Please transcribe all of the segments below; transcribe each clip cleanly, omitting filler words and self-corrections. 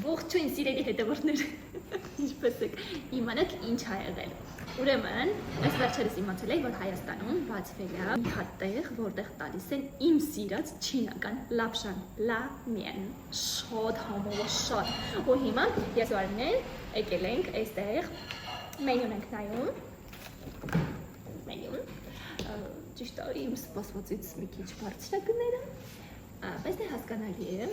Ողջույն սիրելի հետևորդներ, ինչպես եք իմանաք ինչ ա եղել։ Ուրեմն, ես վերջերս իմացել էի, որ Հայաստանում բացվել է մի հատ տեղ, որտեղ տալիս են իմ սիրած չինական լապշան, լամեն, շոտ համով, շոտ։ Ու հիմա ես ու Արմինեն եկել ենք այստեղ, մենյուն ենք նայում, մենյուն, ճիշտ է իմ սպասվածից մի քիչ բարձր է գները, բայց դե հասկանալի է,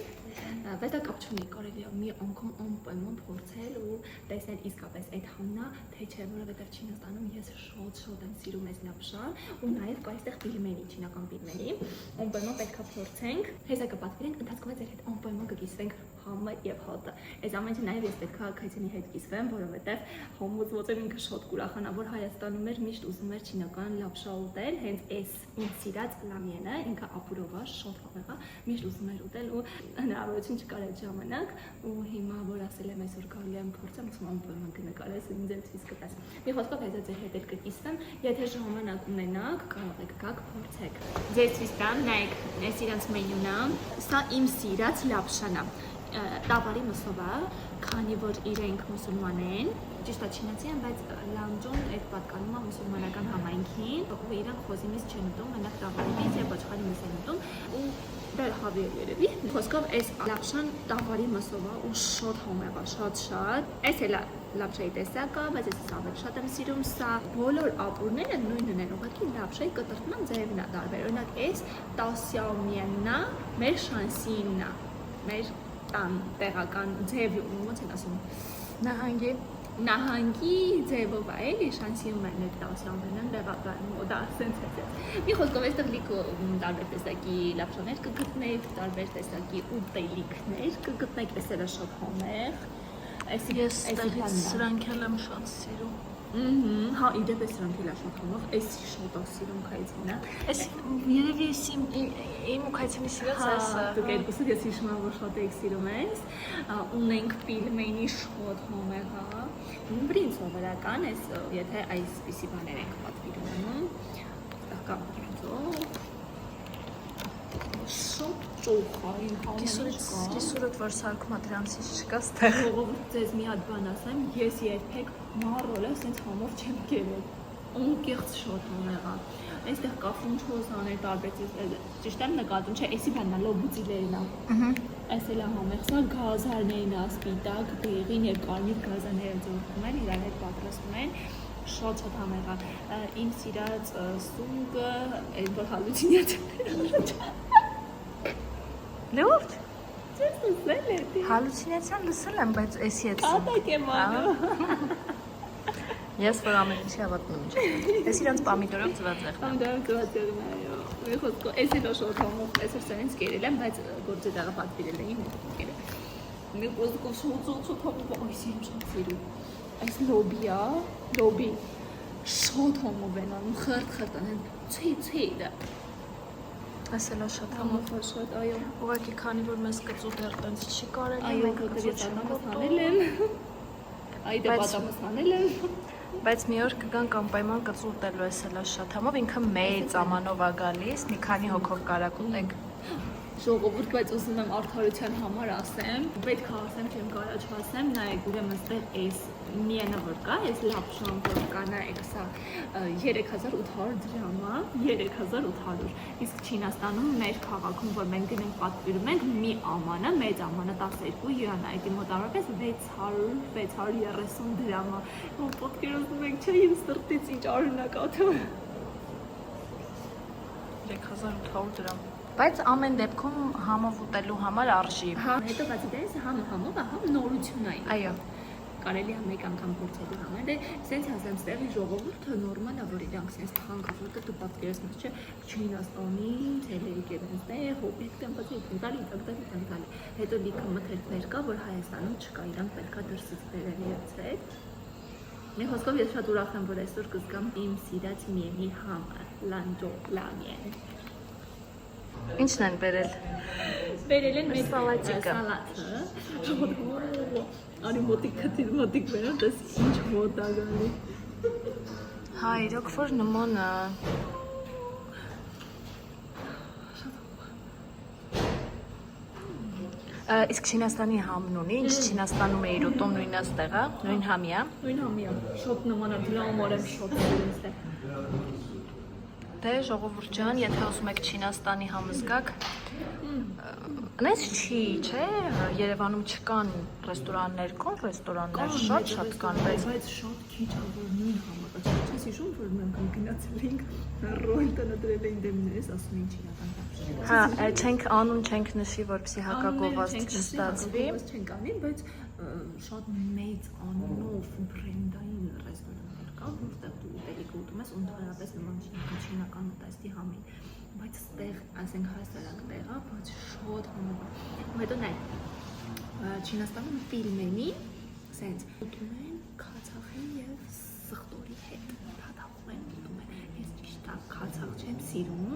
բայց դա կապ չունի, կարելի է մի անգամ անպայման փորձել ու տեսնել իսկապես այդ համն է, թե չէ, որովհետև Չինաստանում ես շատ եմ սիրում այս լապշան ու նաև կա այստեղ պիլմենի, չինական պիլմենի, անպայման պետք է փորձենք, հեսա կպատվիրենք, ընթացքում ձեր հետ անպայման կկիսվենք համը եւ հոտը։ Այս ամենը նաև ես պետք է քայցենի հետ կիսվեմ, որովհետև համոզված եմ ինքը շատ կուրախանա, որ Հայաստանում էր միշտ ուզում էր չինական լապշա ուտել, հենց այս իմ սիրած լամենը, ինքը ապուրով է, շատ համեղ է, միշտ ուզում էր ուտել ու հնարավորություն չկար այդ ժամանակ ու հիմա որ ասել եմ այսօր կարելի եմ փորձեմ, ասում անպայման կնկարես ու ինձ ցույց կտաս։ Մի խոսքով հեսա ձեր հետ կկիսվեմ, եթե ժամանակ ունենաք, կարող եք գաք փորձեք։ Ձեր ցույց տամ, նայեք, այս իրանց մենյուն է, սա իմ սիրած լապշան է։ Տավարի մսով է, քանի որ իրենք մուսուլման են, ճիշտ է չինացի են, բայց լամջոն այդ պատկանում է մուսուլմանական համայնքին ու իրանք խոզի միս չեն ուտում, մենակ տավարի միս եւ ոչխարի միս են ուտում ու դեռ հավի երևի։ Խոսքով այս լապշան տավարի մսով է ու շատ համեղ է, շատ։ Այս էլ լապշայի տեսակը, բայց ես ավելի շատ եմ սիրում սա։ Բոլոր ապուրները նույնն են, ուղղակի լապշայի կտրտման ձևն է տարբեր։ Օրինակ այս տասյամենն է, մեր շանսինն է, մեր տան տեղական ձևը, ոնց են ասում, նահանգի ձևով է, էլի շանսիում են այդ տասյամենն տեղական, դա ասենց է։ Մի խոսքով այստեղ լիք տարբեր տեսակի լապշաներ կգտնեք, տարբեր տեսակի ուտելիքներ կգտնեք, այս էլ է շատ համեղ։ Ես սրանք էլ եմ շատ սիրում։ Հա, իդեպ է սրանք էլ է շատ համեղ, այս շատ է սիրում քայցինը։ Այս երևի իմ ու քայցինի սիրած այսը։ Դուք երկուսը ես հիշում եմ, որ շատ եք սիրում ես։ Ունենք պիլմենի շատ համեղ է։ Բրինձ սովորական էս, եթե այսպիսի բաներ ենք պատվիրում, կամ բրինձով, շատ ճոխային Կիսուրդ որ սարքում է դրանցից չկա ստեղ։ Ժողովուրդ ձեզ մի հատ բան ասեմ, ես երբեք մառոլը սենց համով չեմ կերել, անկեղծ շատ համեղ է։ Այստեղ կա ֆունչոզաներ տարբեր, ճիշտ եմ նկատում, չէ, էսի բանն է, լոբուծիլերն է։ Այս էլ է համեղ, սա գազարներն է, սպիտակ, դեղին եւ կարմիր գազաները ձողում են, իրար հետ պատրաստում են, շատ համեղ է։ Իմ սիրած սունգը, այն որ հալուցինացիաներ Լուրջ։ Ձեզ լսել եք։ Հալուցինացիան լսել եմ, բայց էսի հետ։ Կատակ եմ անում։ Ես որ ամեն ինչի հավատնում եմ։ Ես իրանց պամիդորով ծված եղն եմ։ Պամիդորով ծված եղն եմ, այո։ Մի խոսքով, այս էլ շատ համով, այսօր սրանից կերել եմ, բայց գործի տեղը պատվիրել էին կերել։ Մի խոսքով շատ համով, այս իմ շատ սիրում։ Այս լոբի է, լոբի շատ համով են անում, խրտ անեն, ցի դա։ Այս էլ է շատ համով, շատ, այո։ Ուղղակի քանի որ մեզ կծու դեռ տենց չի կարելի, այո, որտեղ ես ադամս հանել եմ։ Այ դե ադամս հանել եմ։ Բայց մի օր կգանք անպայման կծու ուտելու, այս էլ է շատ համով, ինքը մեծ ամանով է գալիս, մի քանի հոգով կարակ ուտեք։ Ժողովուրդ, բայց ուզում եմ արդարության համար ասեմ, պետք է ասեմ, չեմ կարա չասեմ, նայեք, ուրեմն այստեղ այս միենը որ կա, այս լապշան որ կա, նայեք, սա 3800 դրամ է, 3800, իսկ Չինաստանում մեր քաղաքում, որ մենք գնենք պատվիրում ենք, մի ամանը, մեծ ամանը 12 յուան է, այդի մոտավորապես 630 դրամ է, ու պատկերացնում եք, չէ, իմ սրտից ինչ արունակաթում։ 3800 դրամ։ Բայց ամեն դեպքում համով ուտելու համար արժի։ Հա, հետո բացի դրանից համը համով է, համ նորություն է։ Այո։ Կարելի է մեկ անգամ փորձելու համար, դե սենց ասեմ, ստեղի ժողովուրդը նորմալ է, որ իրանք սենց թանկ, որտեղ դու պատկերացնում ես, չէ, Չինաստանի թելերիկերենցներ, հոբիտ տեմպացի, տալի, հետո լիքը մթերքներ կա, որ Հայաստանում չկա, իրանք պետքա դրսից բերել իրացեք։ Մի խոսքով ես շատ ուրախ եմ, որ այսօր կզգամ իմ սիրած միենի համը, լանջո լամեն։ Ինչն են բերել։ Բերել են մեր սալատիկը։ Սալատը։ Արի մոտիկ քթիր մոտիկ բերեմ, դες ինչ հոտ է գալի։ Հա, իրոք որ նման է։ Իսկ Չինաստանի համն ունի, ինչ Չինաստանում է իր ուտում նույնը ստեղա, նույն համի է։ Նույն համիա, շոտ նման է, դրա համար եմ շոտ ստեղ։ Դե ժողովուրդ ջան, եթե ուզում եք Չինաստանի համը զգաք, այնպես չի, չէ, Երևանում չկան ռեստորաններ, կան ռեստորաններ, շատ կան, բայց շատ քիչ է, որ նույն համը կա։ Չես հիշում, որ մենք գնացել ենք ռոյլ տնադրել էին դեմներս, ասում էին չինական լապշա։ Հա, չենք անուն չենք նշի, որպեսզի հակագովազդ չստացվի։ Չենք անի, բայց շատ մեծ անունով բրենդային ռեստորաններ կա, որտեղ դու ուտելիք ուտում ես, ընդհանրապես նման չինական ուտեստի համին։ Բայց ստեղ, ասենք, հասարակ տեղ է, բայց շատ համով է։ Ու հետո նայ, Չինաստանում ֆիլմենի, սենց, ուտում են քացախի և սխտորի հետ, հատաղում են, ուտում են, ես ճիշտ է, քացախ չեմ սիրում,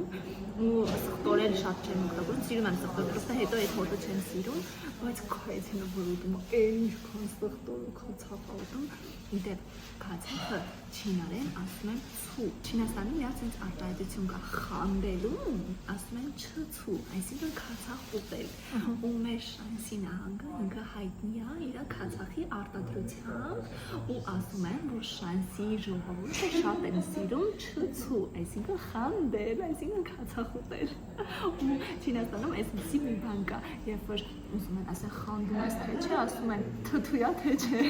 ու սխտորել շատ չեմ ուտում, սիրում եմ սխտոր, պրոստը հետո այդ հոտը չեմ սիրում, բայց քայցինը որ ուտում է, ինչքան սխտոր ու քացախ է ուտում, իդեպ քացախը չինարեն ասում են ցու, Չինաստանի միած ինձ արտահայտություն կա խանդելում, ասում են չցու, այսինքն քացախ ուտել, ու մեր Շանսի նահանգը ինքը հայտնի է իր քացախի արտադրությամբ ու ասում են, որ Շանսի ժողովուրդը շատ են սիրում չցու, այսինքն խանդել, այսինքն քացախ ուտել, ու Չինաստանում այսպիսի մի բան կա, երբ որ ուզում են ասեն խանդում ես թե չէ, ասում են թթույա թե չէ,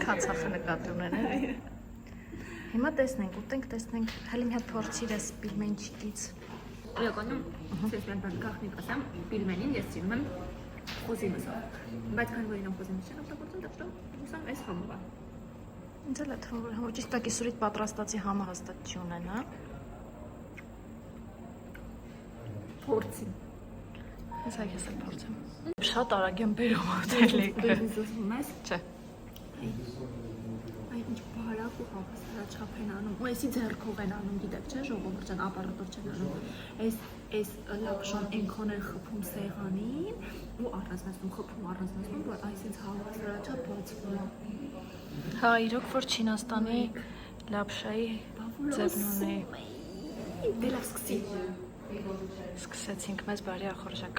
Քացախը նկատի ունեն։ Հիմա տեսնենք, ուտենք, տեսնենք, հələ մի հատ փորձիր ես պիլմենչիկից։ Իրականում, ես մեն գախնի ասեմ, պիլմենին ես սիրում եմ խոզի մսով, բայց քանի որ իրան խոզի մս չեն օգտագործում, դա ուզում այս համով է։ Ինձ էլ է թվում, որ ճիշտ է կիսուրից պատրաստածի համը հաստատ չի ունեն, հա։ Փորձի։ Ես այ ես էլ փորձեմ։ Շատ արագ եմ բերում ուտելիքը։ Ուզում ես։ Չէ։ Այդ ինչ բարակ ու հավասարաչափ են անում, ու էսի ձեռքով են անում, գիտեք չէ, ժողովուրդ ջան, ապարատով չեն անում, այս լապշան ենքան են խփում սեղանին ու առանձնացնում, խփում առանձնացնում, որ այսինց հավասարաչափ բացվում է։ Հա, իրոք որ Չինաստանի լապշայի ձևն ունի։ Դե լավ սկսի։ Սկսեցինք մեզ բարի ախորժակ։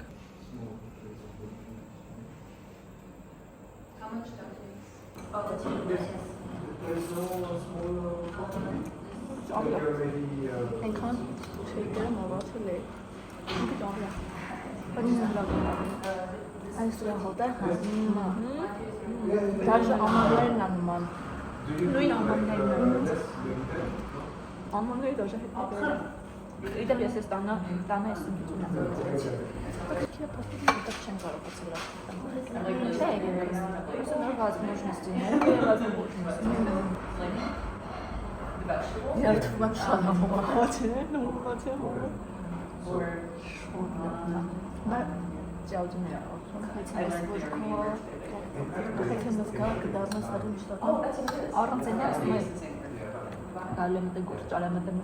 Այնքան շեյքերը մոռացել է։ Ինքը ճամլա։ Այս հոտը հա։ Դաժե ամաններն են նման։ Նույն ամաններն են։ Ամանները դաժե հետո։ Իդեպ ես ես տանա ես ինքնա։ Քիչ պաստիկի դեռ չեմ կարողացել լավ։ Չէ, ես նոր возможности, новые возможности։ Я թվում եմ շատ համոհաչել, նորմացիա հողը։ Դա ճաուջին է ասում, հայցնես որ քո հայցնես կա կդառնաս հատում շտատում։ Առանց այն ասում եմ գալեմ դե գործ արեմ դեմ։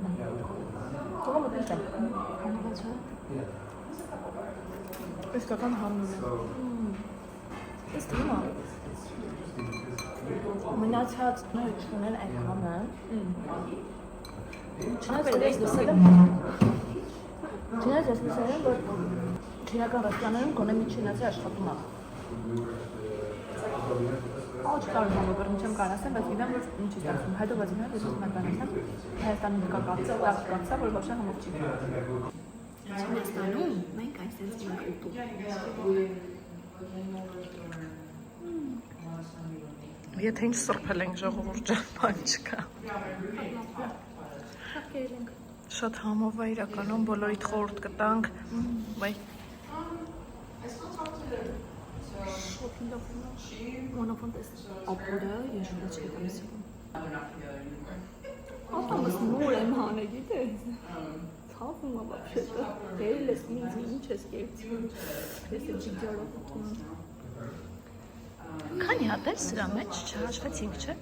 Թողը մտել է։ Հանրացա։ Իսկական համն է։ Ես թվում եմ։ Մնացած նույն չունեն այդ համը։ Չնայած ես լսել եմ, որ չինական ռեստորաններում գոնե մի չինացի աշխատում է։ Ոչ կարող եմ որ ինչ եմ կարող ասեմ, բայց գիտեմ որ ինչ է ստացվում։ Հետո բայց ինքն ես ուզում եմ բանացեմ Հայաստանի նկատառը, լավ կացա, որ ոչ համով չի։ Չինաստանում մենք այսպես ենք ուտում։ Եթե ինչ սրբել ենք ժողովուրդ ջան, բան չկա։ Շատ համով է իրականում, բոլորիդ խորհուրդ կտանք, բայ։ Շատ լավ է։ Մոնոֆոնտես ապուրը ես շատ չեմ սիրում։ Ահա նոր եմ հանել, գիտես։ Ցավում է вообще-то։ Դել ես ինչ ես կերտում։ Ես էլ ջիջարով ուտում եմ։ Քանի հատ է սրա մեջ, չհաշվեցինք, չէ։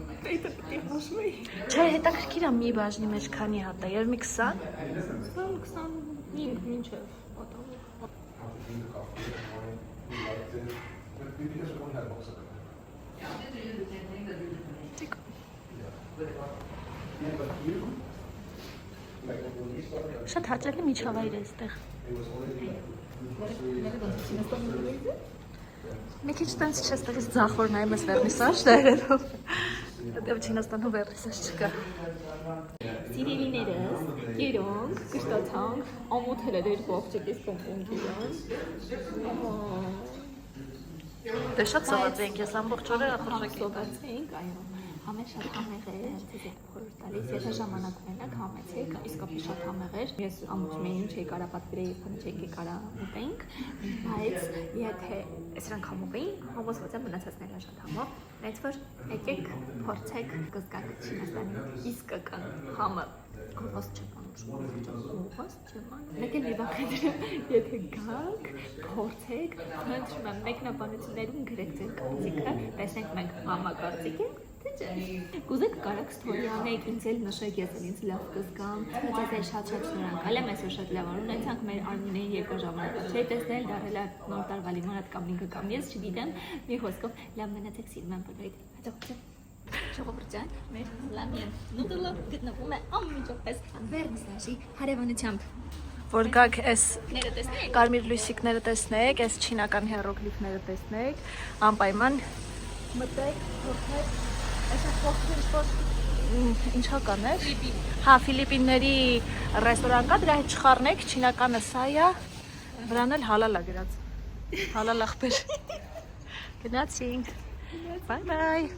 Դա պետք է հաշվեի։ Չէ, հետաքրքիր է մի բաժնի մեջ քանի հատ է, երբ մի 20։ 25 մինչև պատահող։ Շատ հաճելի միջավայր է այստեղ։ Մի քիչ տենց չես տալիս ձախոր նայում ես վերնիսաժներով։ Դեռ Չինաստանում վերնիսաժ չկա։ Սիրելիներս, երոնք, կշտացանք, ամոթել էր երկու աղջիկից կոմպոնգիան։ Դե շատ սոված ենք, ես ամբողջ օրը ապրժեք Սովածենք, այո։ Համեր շատ համեղ էր, ցեզ եք խորհուրդ տալիս, եթե ժամանակ ունենաք, համեցեք, իսկապես շատ համեղ էր։ Ես ամբողջ մենյուն չէի կարա պատվիրեի, քանի չէի կարա ուտենք, բայց եթե այսրանք համով էին, համոզված եմ մնացածն էլ շատ համով, բայց որ եկեք փորձեք կզգաք Չինաստանի իսկական համը։ Կողոս չեմ անում, մեկ էլ մի բան խնդրեմ, եթե գաք, փորձեք, խնդրում եմ մեկնաբանություններում գրեք ձեր կարծիքը, տեսնենք մենք համակարծիք ենք, թե չէ։ Կուզեք կարաք ստորի անեք, ինձ էլ նշեք, ես էլ ինձ լավ կզգամ, բայց ես շատ շնորհակալ եմ, այսօր շատ լավ ունեցանք, մեր Արմինեին երկար ժամանակ չէի տեսնել, դարել է նոր տարվա լիմոնադ կամ ինքը կամ ես, չգիտեմ, մի խոսքով լավ մնացեք, սիրում եմ բոլորիդ, հաջողություն։ Ժողովուրդ, մեր լամիան նուդլը գտնվում է անմիջապես վերնիսաժի հարևանությամբ։ Որ գաք այս Ները տեսնեք։ կարմիր լույսիկները տեսնեք, այս չինական հիերոգլիֆները տեսնեք, անպայման մտեք, փորձեք, այս փոխվող ինչա կաներ։ Հա, Ֆիլիպինների ռեստորան կա, դրա հետ չխառնեք, չինականը սա է, վրան էլ հալալ է գրած։ Հալալ ախպեր։ Գնացինք։ Bye bye։